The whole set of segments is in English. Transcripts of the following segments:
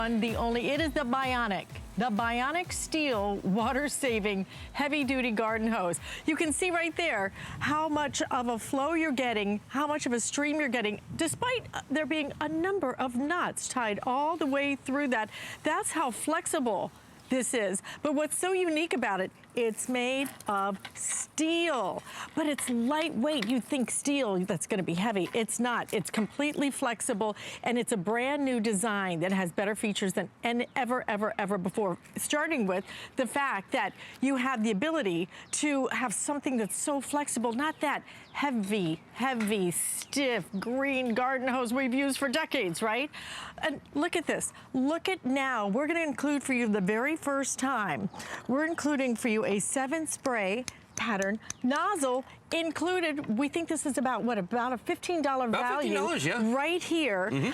The only, it is the Bionic Steel water-saving heavy-duty garden hose. You can see right there how much of a flow you're getting, how much of a stream you're getting, despite there being a number of knots tied all the way through that. That's how flexible this is. But what's so unique about it, it's made of steel, but it's lightweight. You'd think steel, that's gonna be heavy. It's not. It's completely flexible, and it's a brand new design that has better features than ever before. Starting with the fact that you have the ability to have something that's so flexible, not that heavy, stiff green garden hose we've used for decades, right? And look at this. Look at now. We're gonna include for you the very first time, we're including for you a 7-spray pattern nozzle included. We think this is about what, about a $15 value, $15, yeah. Right here.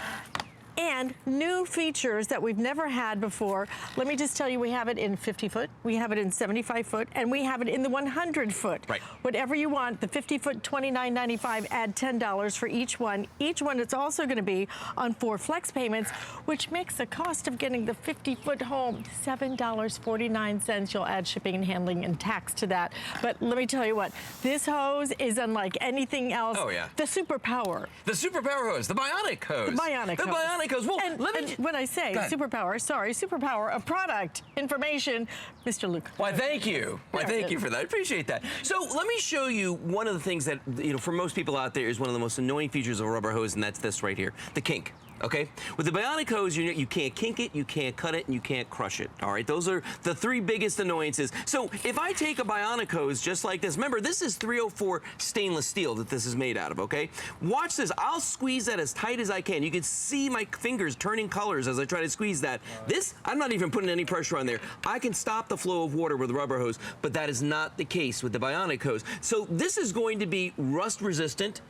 And new features that we've never had before. Let me just tell you, we have it in 50 foot, we have it in 75 foot, and we have it in the 100 foot. Right. Whatever you want, the 50 foot, $29.95, add $10 for each one. Each one, it's also gonna be on 4 flex payments, which makes the cost of getting the 50 foot home $7.49. You'll add shipping and handling and tax to that. But let me tell you what, this hose is unlike anything else. Oh yeah. The superpower. The superpower hose, the Bionic hose. The Bionic hose. Bionic hose. Well, and when I say superpower of product information, Mr. Luke. Why, thank you. Why, thank you for that. I appreciate that. So let me show you one of the things that, you know, for most people out there is one of the most annoying features of a rubber hose, and that's this right here, the kink. Okay? With the Bionic hose, you can't kink it, you can't cut it, and you can't crush it. All right? Those are the 3 biggest annoyances. So if I take a Bionic hose just like this, remember, this is 304 stainless steel that this is made out of, okay? Watch this. I'll squeeze that as tight as I can. You can see my fingers turning colors as I try to squeeze that. This, I'm not even putting any pressure on there. I can stop the flow of water with a rubber hose, but that is not the case with the Bionic hose. So this is going to be rust resistant,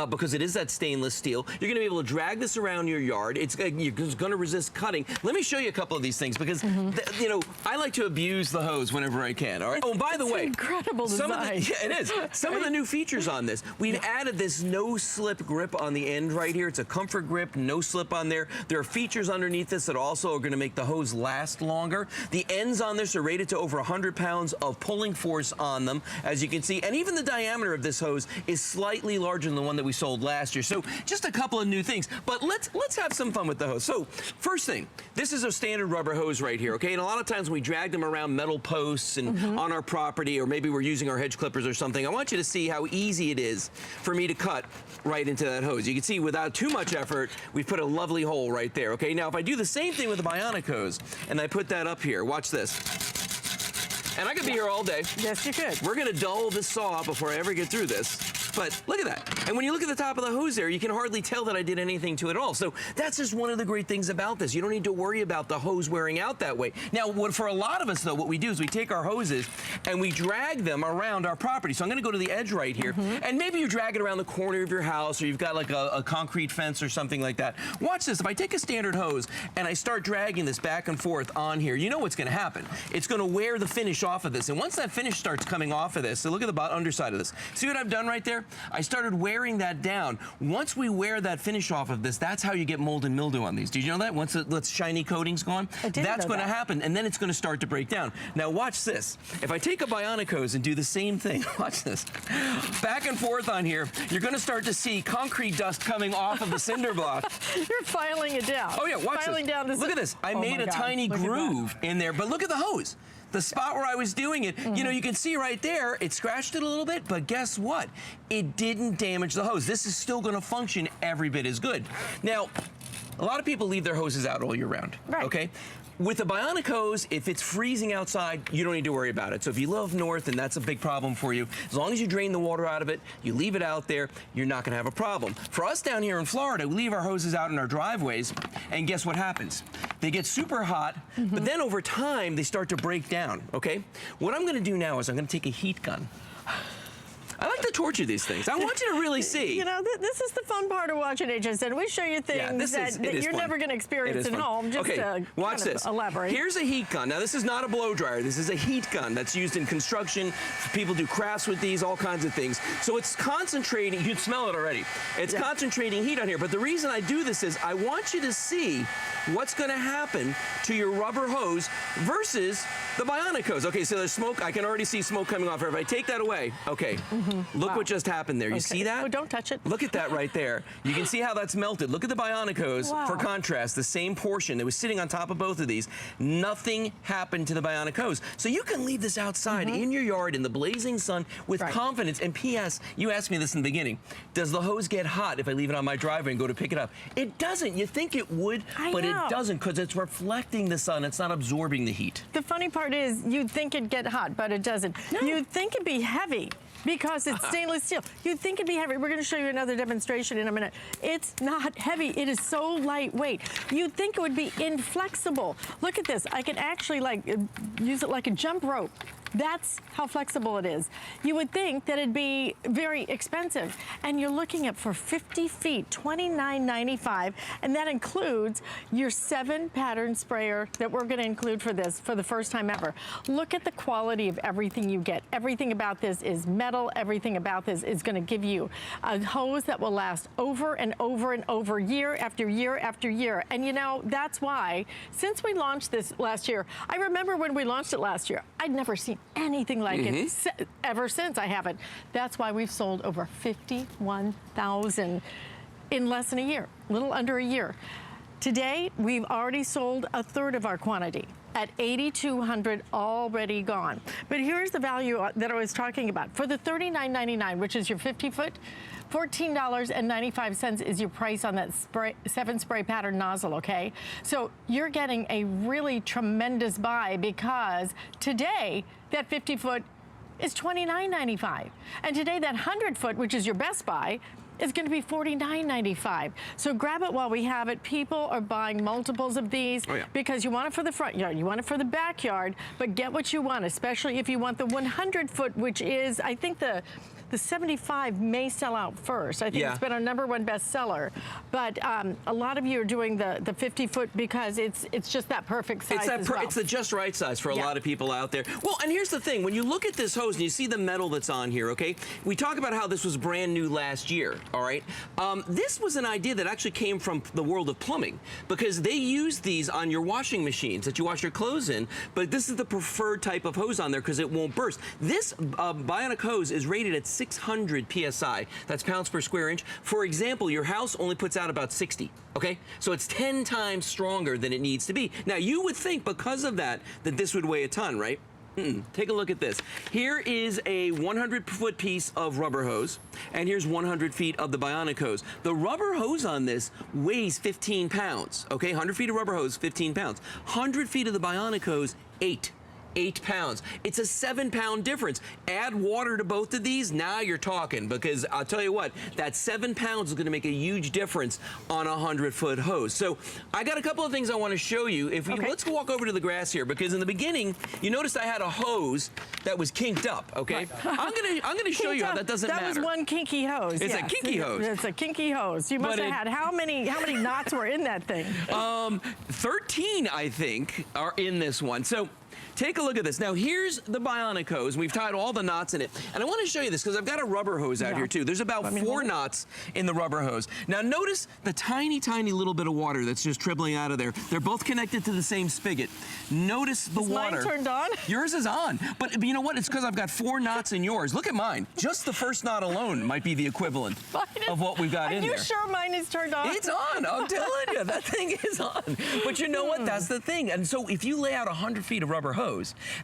because it is that stainless steel. You're gonna be able to drag this around your yard. You're gonna resist cutting. Let me show you a couple of these things because, you know, I like to abuse the hose whenever I can, all right? Oh, by the way. Incredible design. Yeah, it is. Some of the new features on this, we've added this no-slip grip on the end right here. It's a comfort grip, no slip on there. There are features underneath this that also are gonna make the hose last longer. The ends on this are rated to over 100 pounds of pulling force on them, as you can see. And even the diameter of this hose is slightly larger than the one that we sold last year. So just a couple of new things, but let's have some fun with the hose. So first thing, this is a standard rubber hose right here, okay? And a lot of times we drag them around metal posts and on our property, or maybe we're using our hedge clippers or something. I want you to see how easy it is for me to cut right into that hose. You can see without too much effort, we've put a lovely hole right there, okay? Now if I do the same thing with the Bionic hose and I put that up here, watch this. And I could be here all day. Yes, you could. We're gonna dull this saw before I ever get through this. But look at that. And when you look at the top of the hose there, you can hardly tell that I did anything to it at all. So that's just one of the great things about this. You don't need to worry about the hose wearing out that way. Now, for a lot of us, though, what we do is we take our hoses and we drag them around our property. So I'm gonna go to the edge right here. And maybe you drag it around the corner of your house, or you've got like a concrete fence or something like that. Watch this. If I take a standard hose and I start dragging this back and forth on here, you know what's gonna happen. It's gonna wear the finish off of this. And once that finish starts coming off of this, so look at the underside of this. See what I've done right there? I started wearing that down. Once we wear that finish off of this, that's how you get mold and mildew on these. Did you know that? Once the shiny coating's gone, that's going to happen, and then it's going to start to break down. Now watch this. If I take a Bionic hose and do the same thing, watch this. Back and forth on here, you're going to start to see concrete dust coming off of the cinder block. You're filing it down. Oh yeah, watch filing this. Down this. Look at this. I made a tiny groove in there, but look at the hose. The spot where I was doing it, you know, you can see right there, it scratched it a little bit, but guess what? It didn't damage the hose. This is still gonna function every bit as good. Now, a lot of people leave their hoses out all year round, okay? With the Bionic hose, if it's freezing outside, you don't need to worry about it. So if you live north and that's a big problem for you, as long as you drain the water out of it, you leave it out there, you're not gonna have a problem. For us down here in Florida, we leave our hoses out in our driveways, and guess what happens? They get super hot, but then over time, they start to break down, okay? What I'm gonna do now is I'm gonna take a heat gun. I like to torture these things. I want you to really see. You know, this is the fun part of watching HSN. We show you things that you're never going to experience at home. Just okay, watch this. Elaborate. Here's a heat gun. Now, this is not a blow dryer. This is a heat gun that's used in construction. People do crafts with these, all kinds of things. So it's concentrating. You'd smell it already. It's concentrating heat on here. But the reason I do this is I want you to see what's going to happen to your rubber hose versus the Bionic hose. Okay, so there's smoke. I can already see smoke coming off here. If I take that away, okay, look what just happened there. You see that? Oh, don't touch it. Look at that right there. You can see how that's melted. Look at the Bionic hose. For contrast, the same portion that was sitting on top of both of these. Nothing happened to the Bionic hose. So you can leave this outside in your yard in the blazing sun with confidence. And P.S., you asked me this in the beginning. Does the hose get hot if I leave it on my driveway and go to pick it up? It doesn't. You think it would, but it doesn't because it's reflecting the sun. It's not absorbing the heat. The funny part is you'd think it'd get hot, but it doesn't. No. You'd think it'd be heavy because it's stainless steel. You'd think it'd be heavy. We're going to show you another demonstration in a minute. It's not heavy. It is so lightweight. You'd think it would be inflexible. Look at this. I can actually use it like a jump rope. That's how flexible it is. You would think that it'd be very expensive. And you're looking at for 50 feet, $29.95. And that includes your 7-pattern sprayer that we're gonna include for this for the first time ever. Look at the quality of everything you get. Everything about this is metal. Everything about this is gonna give you a hose that will last over and over and over, year after year after year. And you know, that's why, since we launched this last year, I remember when we launched it last year, I'd never seen anything like it ever since. I haven't. That's why we've sold over 51,000 in less than a year, a little under a year. Today, we've already sold a third of our quantity at 8,200 already gone. But here's the value that I was talking about. For the $39.99, which is your 50-foot, $14.95 is your price on that 7-spray pattern nozzle, okay? So you're getting a really tremendous buy because today, that 50-foot is $29.95. And today, that 100-foot, which is your best buy, is going to be $49.95. So grab it while we have it. People are buying multiples of these because you want it for the front yard, you want it for the backyard, but get what you want, especially if you want the 100-foot, which is, I think the 75 may sell out first. I think it's been our #1 bestseller. But a lot of you are doing the 50-foot because it's just that perfect size It's the just right size for a lot of people out there. Well, and here's the thing. When you look at this hose and you see the metal that's on here, okay, we talk about how this was brand new last year, all right? This was an idea that actually came from the world of plumbing because they use these on your washing machines that you wash your clothes in, but this is the preferred type of hose on there because it won't burst. This Bionic hose is rated at 600 PSI. That's pounds per square inch. For example, your house only puts out about 60, okay? So it's 10 times stronger than it needs to be. Now, you would think because of that this would weigh a ton, right? Take a look at this. Here is a 100-foot piece of rubber hose, and here's 100 feet of the Bionic hose. The rubber hose on this weighs 15 pounds, okay? 100 feet of rubber hose, 15 pounds. 100 feet of the Bionic hose, 8 pounds. It's a 7-pound difference. Add water to both of these, now you're talking, because I'll tell you what, that 7 pounds is going to make a huge difference on a 100-foot hose. So I got a couple of things I want to show you. Let's walk over to the grass here, because in the beginning, you noticed I had a hose that was kinked up, okay? I'm gonna show you how that doesn't matter. That was one kinky hose. It's a kinky hose. It's a kinky hose. You must have had how many knots were in that thing? 13, I think, are in this one. So take a look at this. Now, here's the Bionic hose. We've tied all the knots in it. And I want to show you this because I've got a rubber hose out here, too. There's about 4 knots in the rubber hose. Now, notice the tiny, tiny little bit of water that's just dribbling out of there. They're both connected to the same spigot. Notice the water. Is mine turned on? Yours is on. But you know what? It's because I've got 4 knots in yours. Look at mine. Just the first knot alone might be the equivalent of what we've got in there. Are you sure mine is turned on? It's on. I'm telling you. That thing is on. But you know what? That's the thing. And so if you lay out 100 feet of rubber hose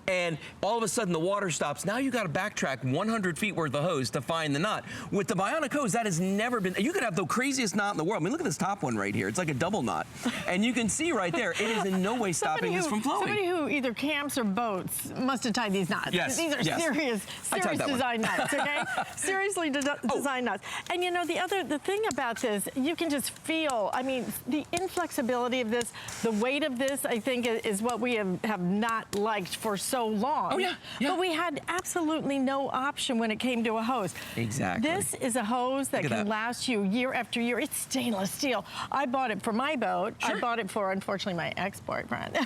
and all of a sudden the water stops, now you got to backtrack 100 feet worth of hose to find the knot. With the Bionic hose, that has never been. You could have the craziest knot in the world. I mean, look at this top one right here. It's like a double knot. And you can see right there, it is in no way stopping this from flowing. Somebody who either camps or boats must have tied these knots. Yes. These are serious design knots, okay? Seriously designed knots. And you know, the thing about this, you can just feel, I mean, the inflexibility of this, the weight of this, I think, is what we have not liked liked for so long. Oh, yeah, yeah. But we had absolutely no option when it came to a hose. Exactly. This is a hose that can last you year after year. It's stainless steel. I bought it for my boat. Sure. I bought it for, unfortunately, my ex-boyfriend.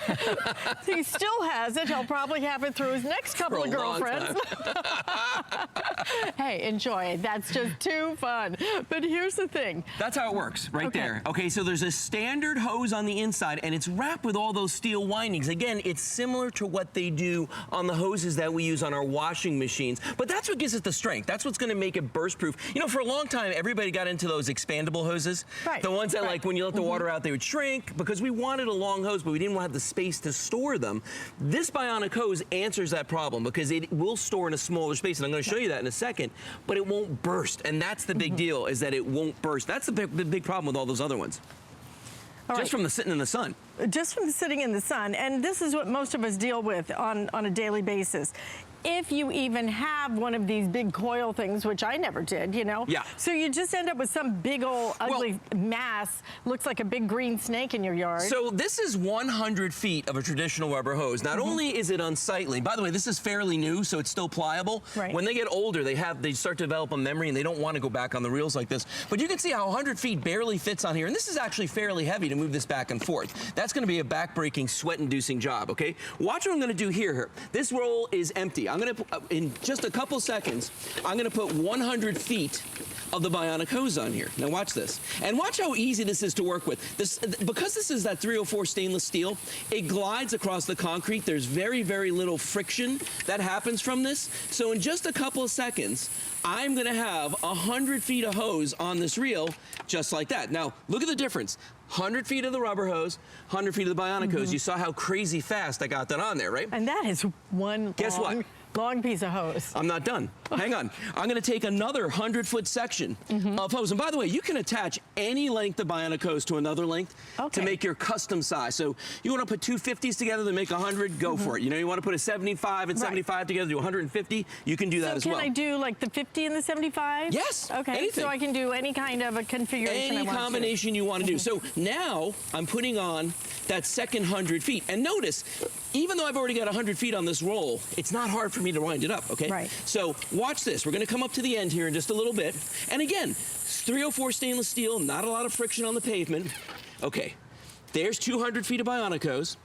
He still has it. He'll probably have it through his next couple of girlfriends. Hey, enjoy it. That's just too fun. But here's the thing. That's how it works, right there. Okay, so there's a standard hose on the inside, and it's wrapped with all those steel windings. Again, it's similar to what they do on the hoses that we use on our washing machines, but that's what gives it the strength. That's what's going to make it burst-proof. You know, for a long time, everybody got into those expandable hoses. Right. The ones that, like, when you let the water out, they would shrink because we wanted a long hose, but we didn't have the space to store them. This Bionic hose answers that problem because it will store in a smaller space, and I'm going to show you that in a second, but it won't burst, and that's the big deal, is that it won't burst. That's the big problem with all those other ones. Just from the sitting in the sun. Just from the sitting in the sun. And this is what most of us deal with on a daily basis. If you even have one of these big coil things, which I never did, you know? Yeah. So you just end up with some big old ugly mass, looks like a big green snake in your yard. So this is 100 feet of a traditional rubber hose. Not only is it unsightly, by the way, this is fairly new, so it's still pliable. Right. When they get older, they start to develop a memory and they don't want to go back on the reels like this. But you can see how 100 feet barely fits on here. And this is actually fairly heavy to move this back and forth. That's going to be a back-breaking, sweat-inducing job, okay? Watch what I'm going to do here. This roll is empty. I'm going to, in just a couple seconds, I'm going to put 100 feet of the Bionic hose on here. Now watch this. And watch how easy this is to work with. Because this is that 304 stainless steel, it glides across the concrete. There's very, very little friction that happens from this. So in just a couple of seconds, I'm going to have 100 feet of hose on this reel just like that. Now, look at the difference. 100 feet of the rubber hose, 100 feet of the Bionic hose. You saw how crazy fast I got that on there, right? And that is one long piece of hose. I'm not done. Hang on. I'm going to take another 100-foot section of hose. And by the way, you can attach any length of Bionic hose to another length to make your custom size. So you want to put two 50s together to make 100, go for it. You know, you want to put a 75 and 75 together, do 150, you can do that as well. So can I do like the 50 and the 75? Yes. Okay. Anything. So I can do any kind of a configuration Any combination you want to do. So now I'm putting on that second 100 feet. And notice, even though I've already got 100 feet on this roll, it's not hard for me to wind it up, okay? Right. So watch this. We're going to come up to the end here in just a little bit. And again, 304 stainless steel, not a lot of friction on the pavement. Okay, there's 200 feet of Bionic hose.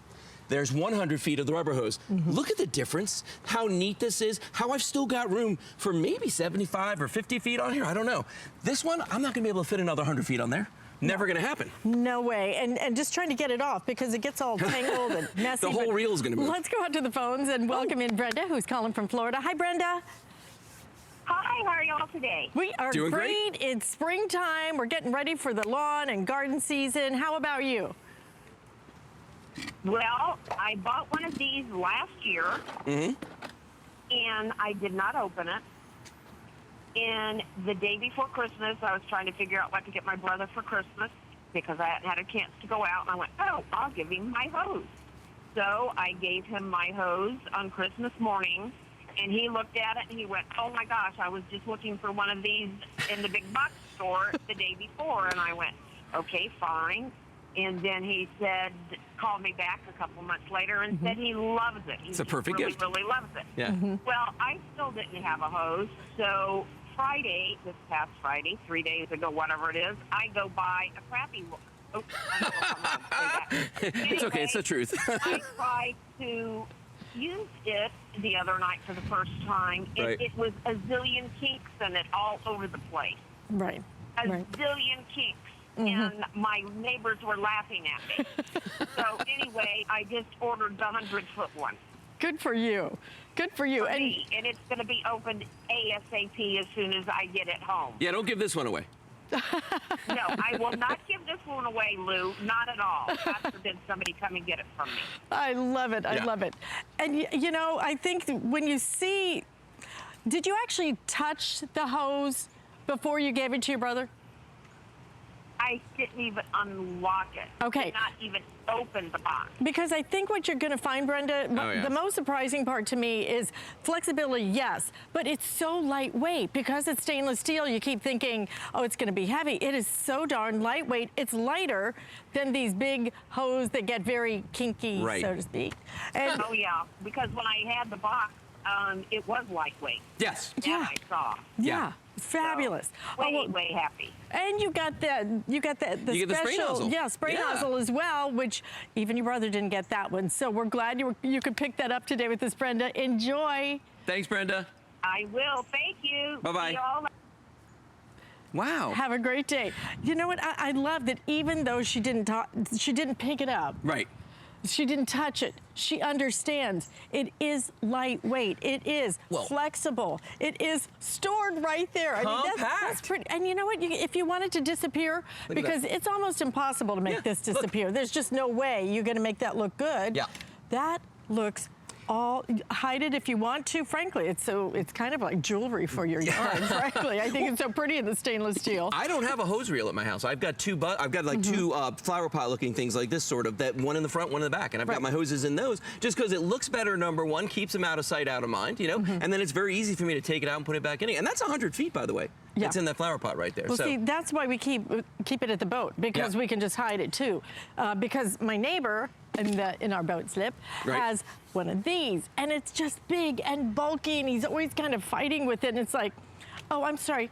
There's 100 feet of the rubber hose. Look at the difference, how neat this is, how I've still got room for maybe 75 or 50 feet on here, I don't know. This one, I'm not going to be able to fit another 100 feet on there. Never going to happen. No way. And just trying to get it off because it gets all tangled and messy. The whole reel is going to move. Let's go out to the phones and welcome in Brenda, who's calling from Florida. Hi, Brenda. Hi, how are y'all today? We are doing great. It's springtime. We're getting ready for the lawn and garden season. How about you? Well, I bought one of these last year, and I did not open it. And the day before Christmas, I was trying to figure out what to get my brother for Christmas because I hadn't had a chance to go out. And I went, oh, I'll give him my hose. So I gave him my hose on Christmas morning, and he looked at it and he went, oh, my gosh, I was just looking for one of these in the big box store the day before. And I went, okay, fine. And then he said, called me back a couple months later and said he loves it. It's a perfect gift. Really loves it. Yeah. Well, I still didn't have a hose, so Friday, this past Friday, 3 days ago, whatever it is, I go buy a crappy one. Oh, It's okay, it's the truth. I tried to use it the other night for the first time, and it was a zillion kinks in it all over the place. Right. A zillion kinks. And my neighbors were laughing at me. So anyway, I just ordered the 100-foot one. Good for you. Good for you. For me, and it's going to be opened ASAP as soon as I get it home. Yeah, don't give this one away. No, I will not give this one away, Lou. Not at all. God forbid somebody come and get it from me. I love it. I love it. And, you know, I think when you see... Did you actually touch the hose before you gave it to your brother? I didn't even unlock it. Okay. Did not even open the box. Because I think what you're going to find, Brenda, the most surprising part to me is flexibility, yes, but it's so lightweight. Because it's stainless steel, you keep thinking, oh, it's going to be heavy. It is so darn lightweight. It's lighter than these big hose that get very kinky, so to speak. And oh, yeah, because when I had the box, it was lightweight. Yes. Yeah. I saw. Yeah. Fabulous. So, way happy. And you got the special spray nozzle. Spray nozzle as well, which even your brother didn't get that one. So we're glad you could pick that up today with us, Brenda. Enjoy. Thanks, Brenda. I will. Thank you. Bye-bye. See y'all. Wow. Have a great day. You know what? I love that even though she didn't pick it up. Right. She didn't touch it. She understands. It is lightweight. It is flexible. It is stored right there. Compact. I mean, that's pretty. And you know what? If you want it to disappear, because it's almost impossible to make this disappear. Look. There's just no way you're going to make that look good. Yeah. That looks hide it if you want to. Frankly, it's kind of like jewelry for your yard. Frankly, I think it's so pretty in the stainless steel. I don't have a hose reel at my house. I've got two flower pot looking things like this sort of, that one in the front, one in the back, and I've got my hoses in those just because it looks better. Number one, keeps them out of sight, out of mind, you know, and then it's very easy for me to take it out and put it back in. And that's 100 feet, by the way. Yeah. It's in that flower pot right there. Well, see, that's why we keep it at the boat, because we can just hide it too. Because my neighbor in our boat slip has one of these, and it's just big and bulky, and he's always kind of fighting with it. And it's like, oh, I'm sorry.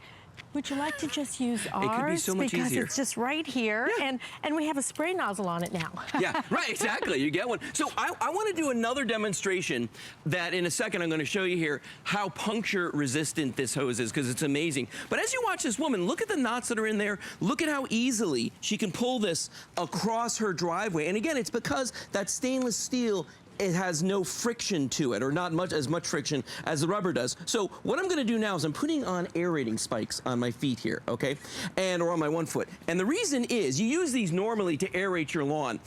Would you like to just use ours? It could be so much because easier. It's just right here, and we have a spray nozzle on it now. Yeah, right, exactly. You get one. So I want to do another demonstration that in a second I'm going to show you here how puncture resistant this hose is, because it's amazing. But as you watch this woman, look at the knots that are in there. Look at how easily she can pull this across her driveway. And again, it's because that stainless steel, it has no friction to it, or not as much friction as the rubber does. So what I'm gonna do now is I'm putting on aerating spikes on my feet here, okay? Or on my 1 foot. And the reason is, you use these normally to aerate your lawn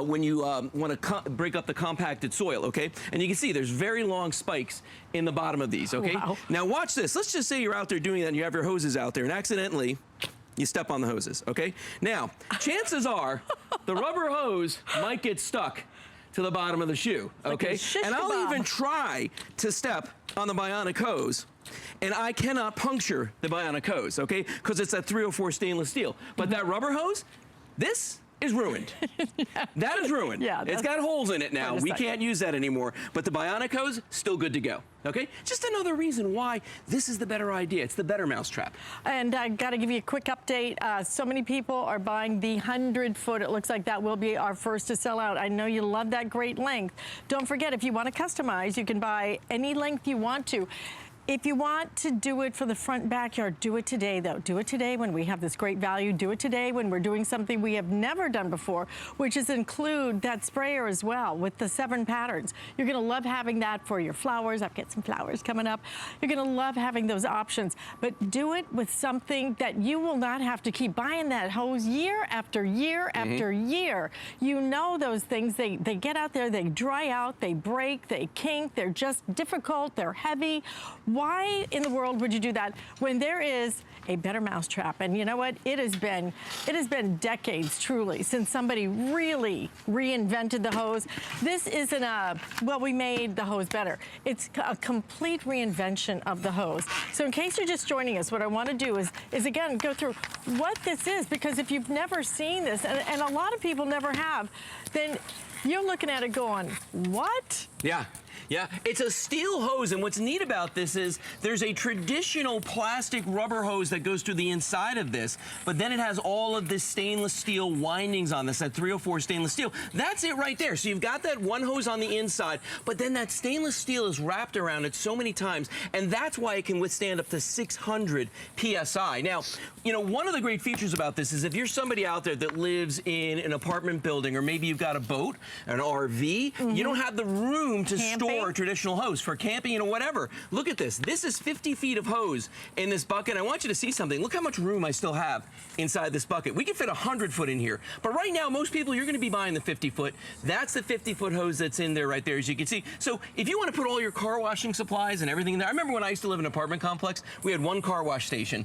when you wanna break up the compacted soil, okay? And you can see there's very long spikes in the bottom of these, okay? Wow. Now watch this. Let's just say you're out there doing that and you have your hoses out there and accidentally you step on the hoses, okay? Now, chances are the rubber hose might get stuck to the bottom of the shoe, okay? And I'll even try to step on the Bionic hose, and I cannot puncture the Bionic hose, okay? Because it's that 304 stainless steel. But that rubber hose, this is ruined. That is ruined. Yeah, it's got holes in it now. We can't use that anymore. But the Bionic hose, still good to go. Okay? Just another reason why this is the better idea. It's the better mousetrap. And I got to give you a quick update. So many people are buying the 100-foot. It looks like that will be our first to sell out. I know you love that great length. Don't forget, if you want to customize, you can buy any length you want to. If you want to do it for the front backyard, do it today, though. Do it today when we have this great value. Do it today when we're doing something we have never done before, which is include that sprayer as well with the 7 patterns. You're going to love having that for your flowers. I've got some flowers coming up. You're going to love having those options. But do it with something that you will not have to keep buying that hose year after year after year. You know those things. They get out there, they dry out, they break, they kink, they're just difficult, they're heavy. Why in the world would you do that when there is a better mousetrap? And you know what? It has been decades, truly, since somebody really reinvented the hose. This isn't we made the hose better. It's a complete reinvention of the hose. So in case you're just joining us, what I want to do is again, go through what this is, because if you've never seen this, and a lot of people never have, then you're looking at it going, what? Yeah. Yeah, it's a steel hose, and what's neat about this is there's a traditional plastic rubber hose that goes through the inside of this, but then it has all of this stainless steel windings on this, that 304 stainless steel. That's it right there. So you've got that one hose on the inside, but then that stainless steel is wrapped around it so many times, and that's why it can withstand up to 600 PSI. Now, you know, one of the great features about this is if you're somebody out there that lives in an apartment building, or maybe you've got a boat, an RV, you don't have the room to store a traditional hose for camping, you know, whatever. Look at this. This is 50 feet of hose in this bucket. I want you to see something. Look how much room I still have inside this bucket. We can fit 100 foot in here. But right now, most people, you're going to be buying the 50 foot. That's the 50 foot hose that's in there right there, as you can see. So if you want to put all your car washing supplies and everything in there, I remember when I used to live in an apartment complex, we had one car wash station.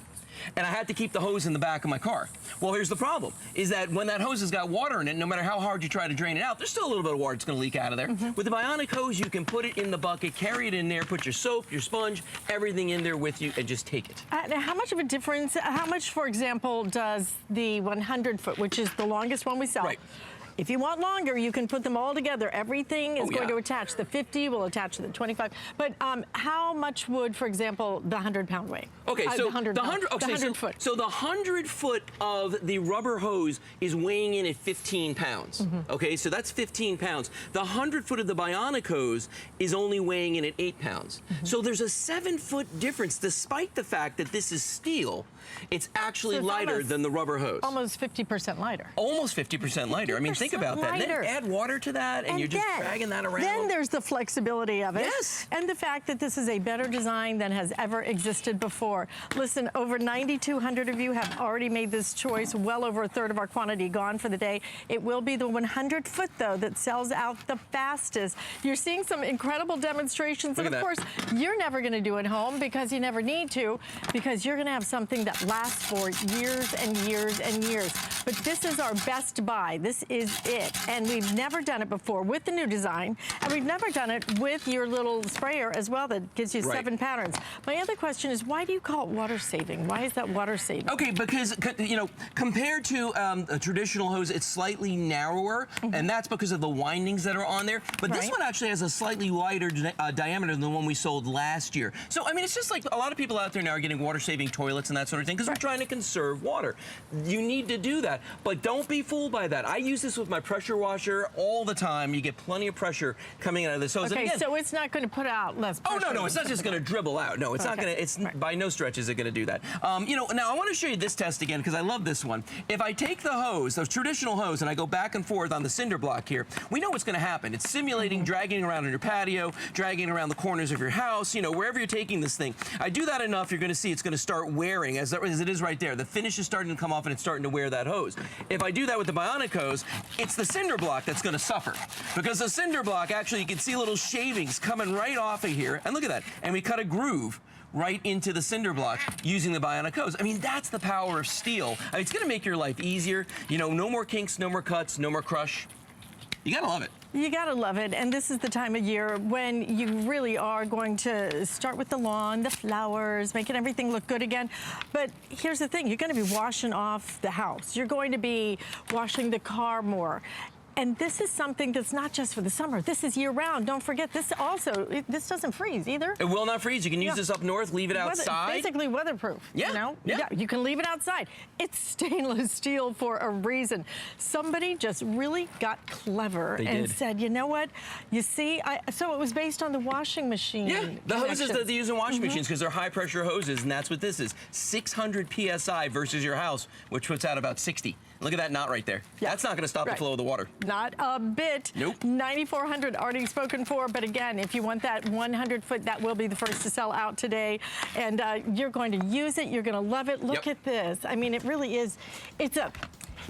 and I had to keep the hose in the back of my car. Well, here's the problem, is that when that hose has got water in it, no matter how hard you try to drain it out, there's still a little bit of water that's going to leak out of there. With the Bionic hose, you can put it in the bucket, carry it in there, put your soap, your sponge, everything in there with you, and just take it. Now, how much of a difference, how much, for example, does the 100-foot, which is the longest one we sell, Right. If you want longer, you can put them all together. Everything is going to attach. The 50 will attach to the 25. But how much would, for example, the 100-pound weigh? Okay, so the 100 foot. So the 100 foot of the rubber hose is weighing in at 15 pounds. Okay, so that's 15 pounds. The 100 foot of the Bionic hose is only weighing in at 8 pounds. So there's a 7-foot difference, despite the fact that this is steel. It's actually lighter than the rubber hose. Almost 50% lighter. Almost 50% lighter. I mean, think about that. And then add water to that, and you're just dragging that around. Then there's the flexibility of it. Yes. And the fact that this is a better design than has ever existed before. Listen, over 9,200 of you have already made this choice. Well over a third of our quantity gone for the day. It will be the 100 foot, though, that sells out the fastest. You're seeing some incredible demonstrations. And of course, you're never going to do it home because you never need to, because you're going to have something that lasts for years and years and years. But this is our best buy. This is it. And we've never done it before with the new design. And we've never done it with your little sprayer as well that gives you 7 patterns. My other question is, why do you call it water saving? Why is that water saving? Okay, because, you know, compared to a traditional hose, it's slightly narrower, and that's because of the windings that are on there. But this one actually has a slightly wider diameter than the one we sold last year. So, I mean, it's just like a lot of people out there now are getting water-saving toilets and that sort of thing because we're trying to conserve water. You need to do that, but don't be fooled by that. I use this with my pressure washer all the time. You get plenty of pressure coming out of this hose. Okay, so it's not going to put out less pressure. Oh, no, it's not just going to dribble out. No, it's not going to, it's by no stretch is it going to do that. You know, now I want to show you this test again because I love this one. If I take the hose, the traditional hose, and I go back and forth on the cinder block here, we know what's going to happen. It's simulating dragging around on your patio, dragging around the corners of your house, you know, wherever you're taking this thing. I do that enough, you're going to see it's going to start wearing as it is right there. The finish is starting to come off and it's starting to wear that hose. If I do that with the Bionic hose, it's the cinder block that's going to suffer because the cinder block, actually, you can see little shavings coming right off of here. And look at that. And we cut a groove right into the cinder block using the Bionic hose. I mean, that's the power of steel. I mean, it's going to make your life easier. You know, no more kinks, no more cuts, no more crush. You got to love it. You gotta love it, and this is the time of year when you really are going to start with the lawn, the flowers, making everything look good again. But here's the thing, you're gonna be washing off the house. You're going to be washing the car more. And this is something that's not just for the summer. This is year-round. Don't forget, this also, this doesn't freeze either. It will not freeze. You can use this up north, leave it outside. Basically weatherproof, you know? Yeah, you can leave it outside. It's stainless steel for a reason. Somebody just really got clever and said, you know what? You see, so it was based on the washing machine. Yeah, the hoses that they use in washing machines because they're high-pressure hoses, and that's what this is. 600 PSI versus your house, which puts out about 60. Look at that knot right there. Yeah. That's not going to stop the flow of the water. Not a bit. Nope. 9,400 already spoken for, but again, if you want that 100 foot, that will be the first to sell out today. And you're going to use it. You're going to love it. Look at this. I mean, it really is.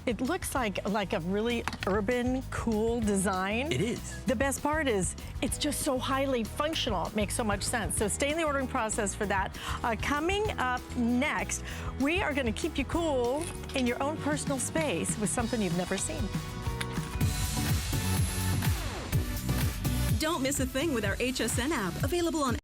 It looks like a really urban, cool design. It is. The best part is it's just so highly functional. It makes so much sense. So stay in the ordering process for that. Coming up next, we are going to keep you cool in your own personal space with something you've never seen. Don't miss a thing with our HSN app, available on